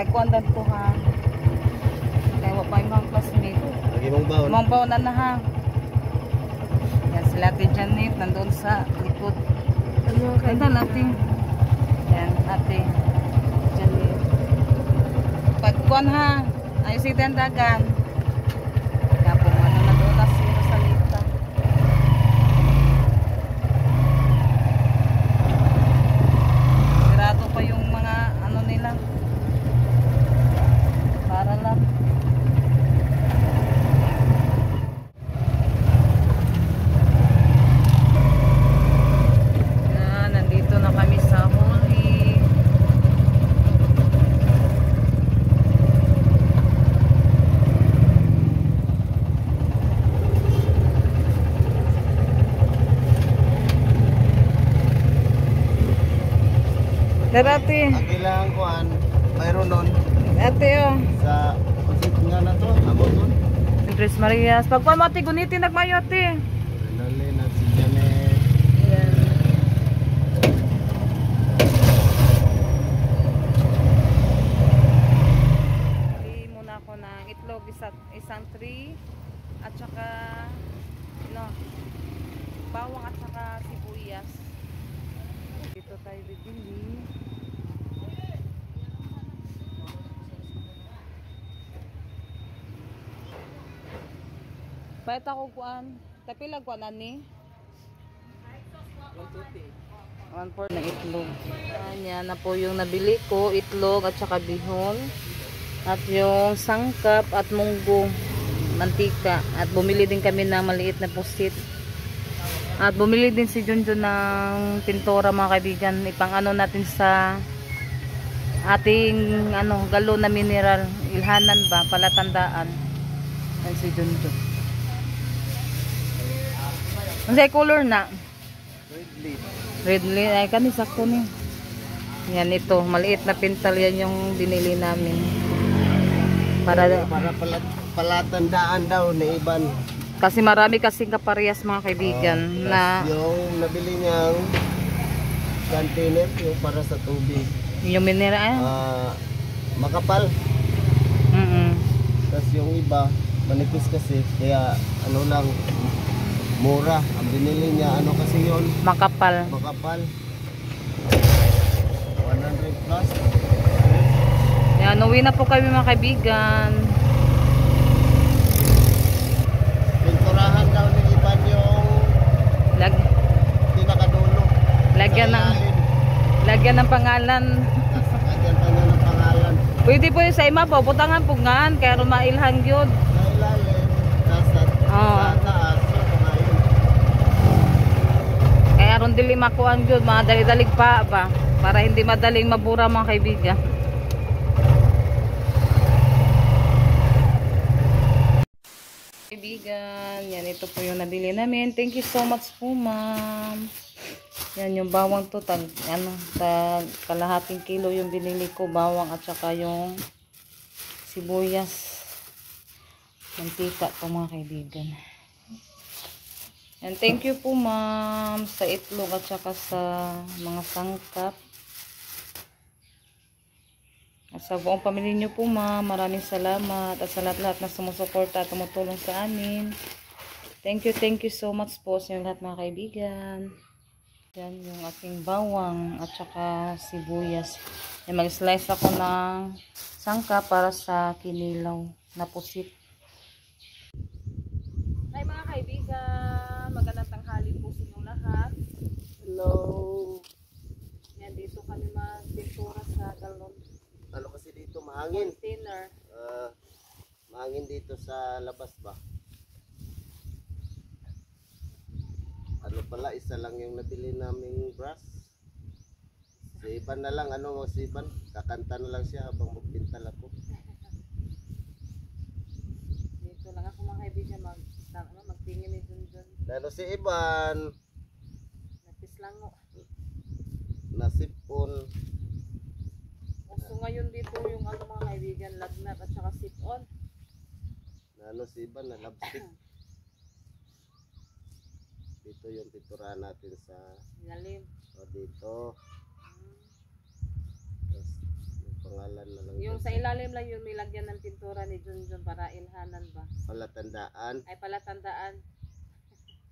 Pagkuandan ko ha. Kaya wala pa yung mga classmate. Lagi mong baon. Mga baonan na ha. Yan sila Ate Janet. Nandoon sa likod. Ganda natin. Yan Ate Janet. Pagkuan ha. Ayos ito ang dagan. Kaya po ano na doon na si Rosalita. Sirado pa yung mga ano nila. Para lang. Yan, nandito na kami sa Holy. Darati. Ang kailangan ko mayroon nun Ate oh. sa pagsit nga na to. Amo nun. Andres Marias. Pagkuan mo ate, gunitin nagmayo ate. Dali na si Janet. Ayan. Bili muna ako ng itlog, isang tray. At saka, bawang at saka sibuyas. Dito tayo bibili. Pahit ako kuan. Tapila kuan ani? 1/4 na itlog. Yan na po yung nabili ko. Itlog at saka bihon. At yung sangkap at munggo. Mantika. At bumili din kami ng maliit na pusit. At bumili din si Junjun ng pintura mga kaibigan. Ipang ano natin sa ating galon na mineral. Ilhanan ba? Palatandaan. Yan si Junjun. Ang say color na? Red leaf. Red leaf. Ay kani sakto ni. Yan ito. Maliit na pintal yan yung binili namin. Para palatandaan daw na iban. Kasi marami kasing kaparehas mga kaibigan na yung nabili niyang container yung para sa tubig. yung mineral Makapal. Tapos yung iba manipis kasi kaya lang mura. Ang binili niya kasi yun makapal. 100 plus. Yan, uwi na po kami mga kaibigan. Pinturahan daw ni iban yung pinakadulo. Lagyan ng pangalan. Lagyan pa niya ng pangalan. Pwede po yung sa ima po, putangan pungan, kaya rumailhan yun. Sa ilalim, sa taas, pangalan. Kaya ron dili makuan yun, mga dali-dalig pa ba? Para hindi madaling mabura mga kaibigan. Kaibigan, yan ito po yung nabili namin. Thank you so much po ma'am. Yan yung bawang to, tag kalahating kilo yung binili ko, bawang at saka yung sibuyas. Mantika po mga kaibigan. And thank you po ma'am sa itlog at saka sa mga sangkap. At sa buong pamilya nyo po ma'am, maraming salamat. At sa lahat-lahat na sumusuporta at tumutulong sa amin. Thank you so much po sa lahat mga kaibigan. Yan yung aking bawang at saka sibuyas. Mag-slice ako ng sangkap para sa kinilaw na pusit. Hi mga kaibigan, magandang tanghali po sa inyong lahat. Hello. Yan, dito kami mag-pintura sa galon. Kasi dito mahangin. Container. Mahangin dito sa labas ba? Pala, isa lang yung nabili naming brush. Si Iban na lang, si Iban? Kakanta na lang siya habang magpintal ako. Dito lang ako mga kaibigan magtingin ni Junjun. Lalo si Iban. Napislango. Nasipon. So ngayon dito yung mga kaibigan, lagnat at saka sit-on. Si Iban na lipstick. Dito yung pinturahan natin sa ilalim. O dito. Tapos yung pangalan na lang. Yung Yung sa ilalim lang yun, may lagyan ng pintura ni Junjun para ilhanan ba? Palatandaan. Ay, palatandaan.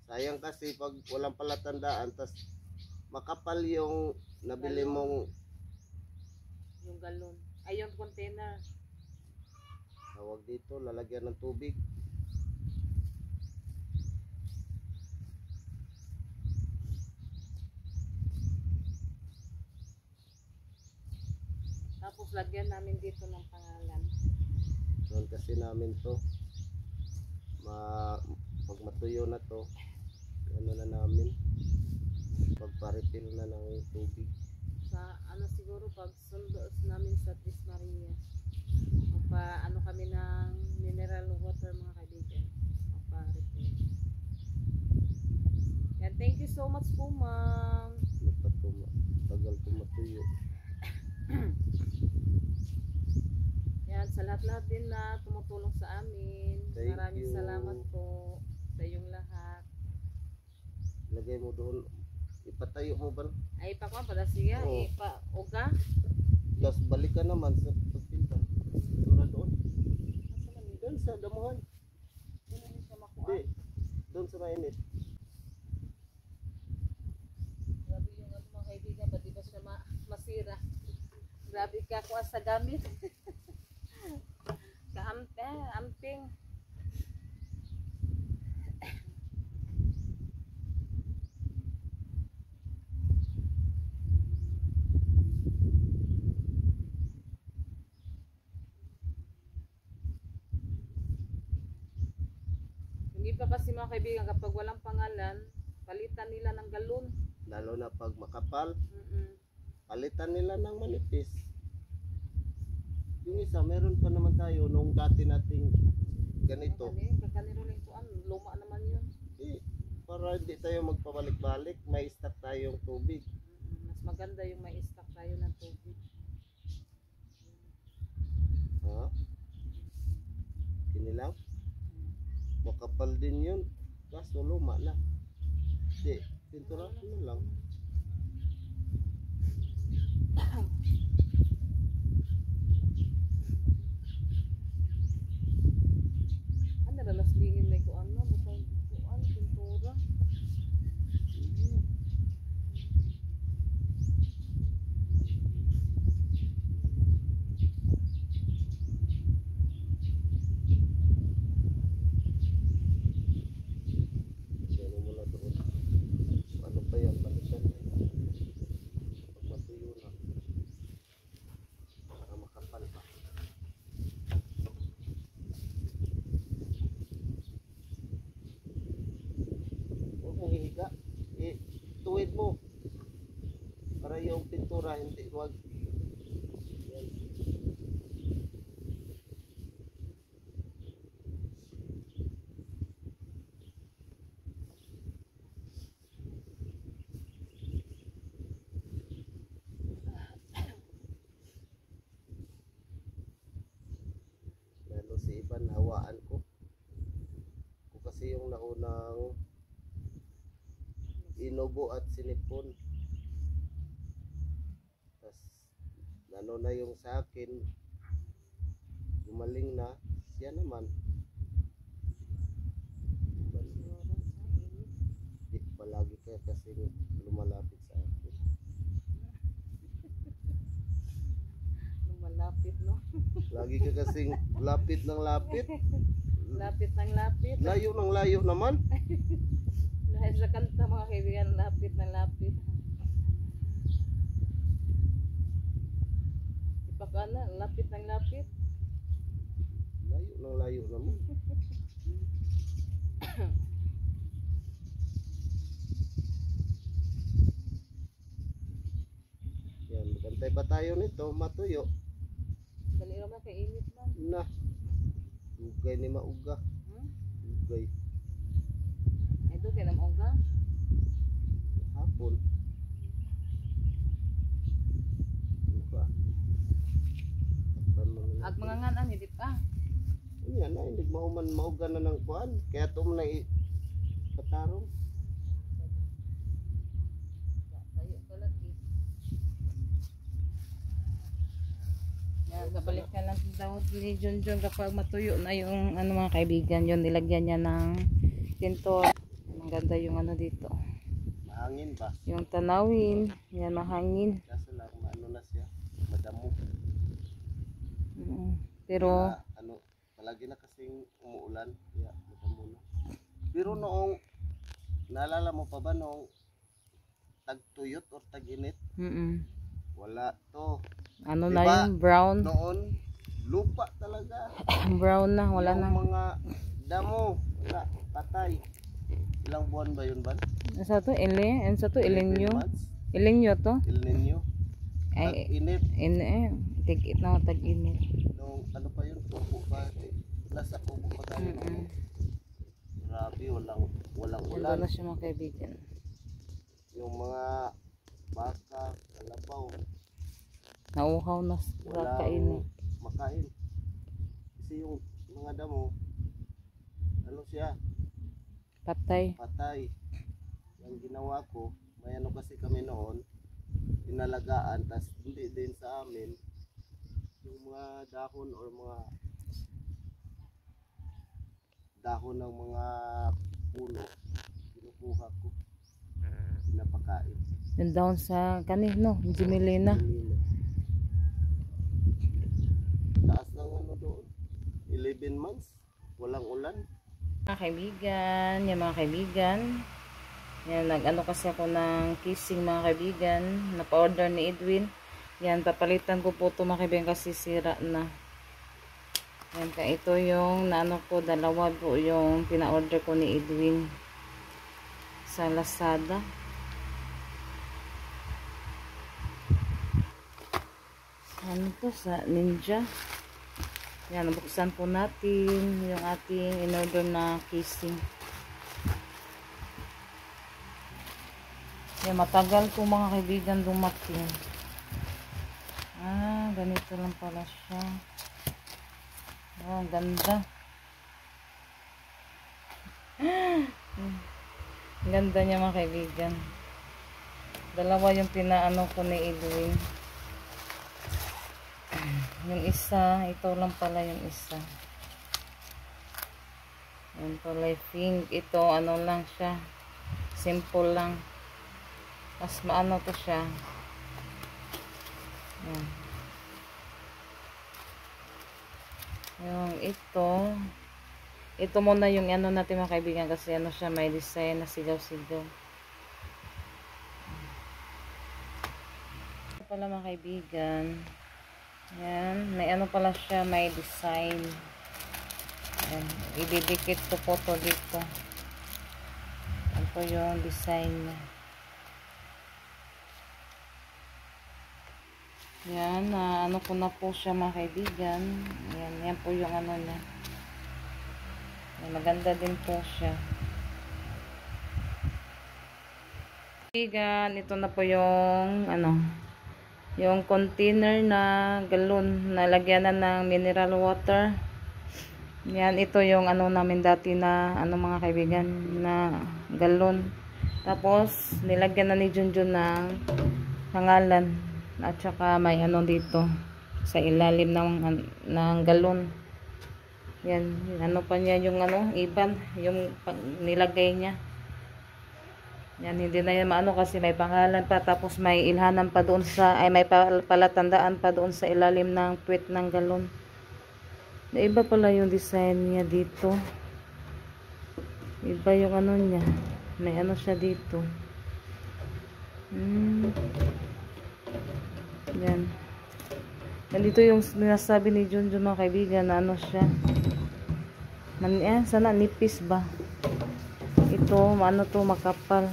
Sayang kasi pag walang palatandaan, tas makapal yung nabili Galon. mong Yung galon. Ay, yung container. tawag dito, lalagyan ng tubig. Tapos lagyan namin dito ng pangalan. Doon kasi namin to. Pag matuyo na to, ano na namin, pagpa-refill na ng tubig. Sa ano siguro pag sundo namin sa Tris Maria. Magpa ano kami ng mineral water mga kaibigan. Magpa-refill. Yan, thank you so much po, ma'am. Tagal po matuyo. Yan, sa lahat-lahat din na tumutulong sa amin. Thank Maraming you. salamat po sa iyong lahat. Lagay mo doon. Ipatayo mo ba? Ay, pa ko, pala siya. Oo. Uga. Tapos balik ka naman sa pagpinta. Tura doon. Nasa man Doon sa damuhan. Hindi siya makuha. Hindi. Doon sa mainit. Grabe yung ano mga kaibigan, ba't di ba siya masira? Grabe ka kuha sa gamit. Amping. Hindi pa kasi mga kaibigan, kapag walang pangalan, palitan nila ng galon. Lalo na pag makapal, Mm-mm. palitan nila ng manipis. Yung isa, meron pa naman tayo nung dati nating ganito. Kakaniro lang ko, luma naman yun. Para hindi tayo magpabalik-balik, may stock tayong tubig. Mas maganda yung may stock tayo ng tubig. Ha? Kinilaw? Makapal din yun. Kaso luma na. Hindi, pintura ko na lang. Ano na naslingin may kuan no? Butang kuan, pintura. Ano mo na doon? Ano pa yan? Balikan. Pag matuyo na. Para makapal pa. Huwag mong hihiga. Tuwid mo. Para yung pintura hindi wag. Yan. Lalo si Iban, hawaan ko. Ko kasi yung naunang inubo at sinipon. Tapos ano na yung sa akin, gumaling na, siya naman. Di palagi ka kasi lumalapit sa akin. Lumalapit no? Lagi ka kasing lapit ng lapit. Lapit ng lapit. Layo ng layo naman. Dahil sa kanta mga kaibigan, lapit ng lapit. Ipakana, lapit ng lapit. Layo ng layo naman. Yan, bantay pa tayo nito, matuyo. Dali naman kay init man. Na, ugay ni mauga. Ugay, Ay doon kay namoga. hapon. Uga. Takpan mo na At natin. mga nganan, hindi pa. Yan na, hindi mauman mauga na ng kuan. Kaya ito mo na patarong. Tayo ka lagi. Yan. Babalikan lang daw ni Junjun kapag matuyo na yung ano mga kaibigan, yun nilagyan niya ng tintor. Maganda yung ano dito. Mahangin ba? Yung tanawin, yan mahangin. Kaso lang, ano na siya, madamo. Pero Kaya, ano, palagi na kasing umuulan, kaya madamo na. Pero noong, naalala mo pa ba noong tag-tuyot or tag-init? Wala to. Ano Diba, na yung brown? Noon, lupa talaga. Brown na, wala Yung na. mga damo, wala, patay. Ilang buwan ba yun ba? Sa to, sa to, 11 ilinyo. months? Ilinyo to? El Nino. Ay, Tag-init. tig-it na, tag-init. Nung ano pa yun, kubo pa. Nasa kubo pa tayo. Grabe, walang Wala ulan. na siya mga kaibigan. Yung mga baka, kalabaw, Nauhaw na walang kakainin. makain. Kasi yung mga damo, ano siya, Patay. patay. Yung ginawa ko, may ano kasi kami noon, inalagaan, tas hindi din sa amin, yung mga dahon or mga dahon ng mga puno, kinukuha ko, pinapakain. Yung down sa kanino, Jimelina. Taas ng ano doon, 11 months, walang ulan. Mga kaibigan, yung mga kaibigan. Yan, nag-ano kasi ako ng kissing mga kaibigan. Napa-order ni Edwin. Yan, papalitan ko po ito mga kaibigan kasi sira na. Yan, kaya ito yung naano ko, dalawa po yung pina-order ko ni Edwin sa Lazada. Ano to? Sa Ninja. Yan, nabuksan po natin yung ating in-order na casing. Yan, matagal po mga kaibigan dumating. Ganito lang pala siya. Ang ganda. Ang ganda niya mga kaibigan. Dalawa yung pinaano ko ni Edwin. Yung isa, ito lang pala yung isa. Yung kulay pink. Ito, ano lang siya. Simple lang. Mas maano to siya. Yan. Yung ito. Ito muna yung ano natin mga kaibigan kasi ano siya, may design na sigaw-sigaw. Ito pala mga kaibigan. Yan, may ano pala siya, may design. Yan, ididikit ko po to dito. Ito yung design niya. Yan, ano ko na po siya mga kaibigan. Yan, yan po yung ano niya. Yan, maganda din po siya. Kaibigan, ito na po yung ano, yung container na galon na lagyanan ng mineral water. Yan, ito yung ano namin dati na ano mga kaibigan na galon. Tapos nilagyan na ni Junjun ng pangalan at saka may ano dito sa ilalim ng galon. Yan, ano pa niya yung ano, iban yung nilagay niya. Yan, hindi na yan maano kasi may pangalan pa, tapos may ilhanan pa doon sa, ay may palatandaan pa doon sa ilalim ng puwet ng galon. Iba pala yung design niya dito. Iba yung ano niya. May ano siya dito. Yan. Yan dito yung sinasabi ni Junjun mga kaibigan na ano siya. Sana nipis ba? Ito, ano to, makapal.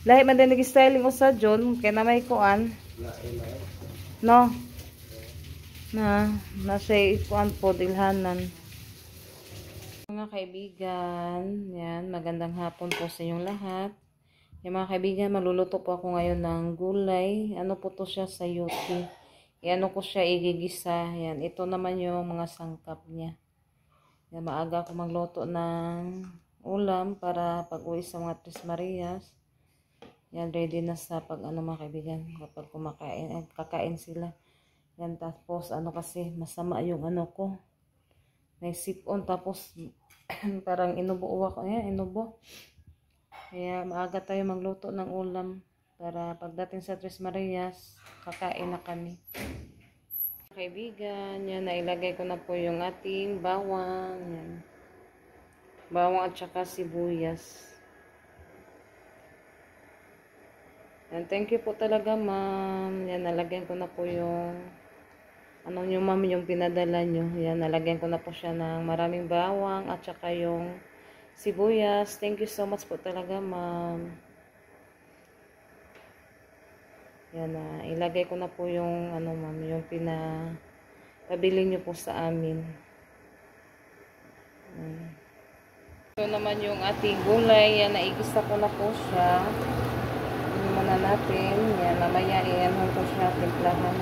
Lahi man din nag-styling ko sa John, kaya na may kuan. No? Nasa kuan po, dilhanan. Mga kaibigan, yan, magandang hapon po sa inyong lahat. Yung mga kaibigan, maluluto po ako ngayon ng gulay. Ano po to siya, sayote. Ano ko siya igigisa. Yan, ito naman yung mga sangkap niya. Yan, maaga ako magluto ng ulam para pag-uwi sa mga Tres Marias. Yan, ready na sa pag ano mga kaibigan, kapag kakain sila. Yan, tapos ano kasi, masama yung ano ko. May sipon, tapos parang inubo ako. Ayan, inubo. Kaya maaga tayo magluto ng ulam para pagdating sa Tres Marias, kakain na kami. Kaibigan, yan, nailagay ko na po yung ating bawang. Yan. Bawang at saka sibuyas. Yan, thank you po talaga, ma'am. Yan, nalagyan ko na po yung ano nyo, ma'am, yung pinadala nyo. Yan, nalagyan ko na po siya ng maraming bawang at saka yung sibuyas. Thank you so much po talaga, ma'am. Yan, ilagay ko na po yung ano, ma'am, yung pabili nyo po sa amin. Ito naman yung ating gulay. Yan, naigisa ko na po siya. Muna natin. Yan, mamaya iyan ko siya, timplahan.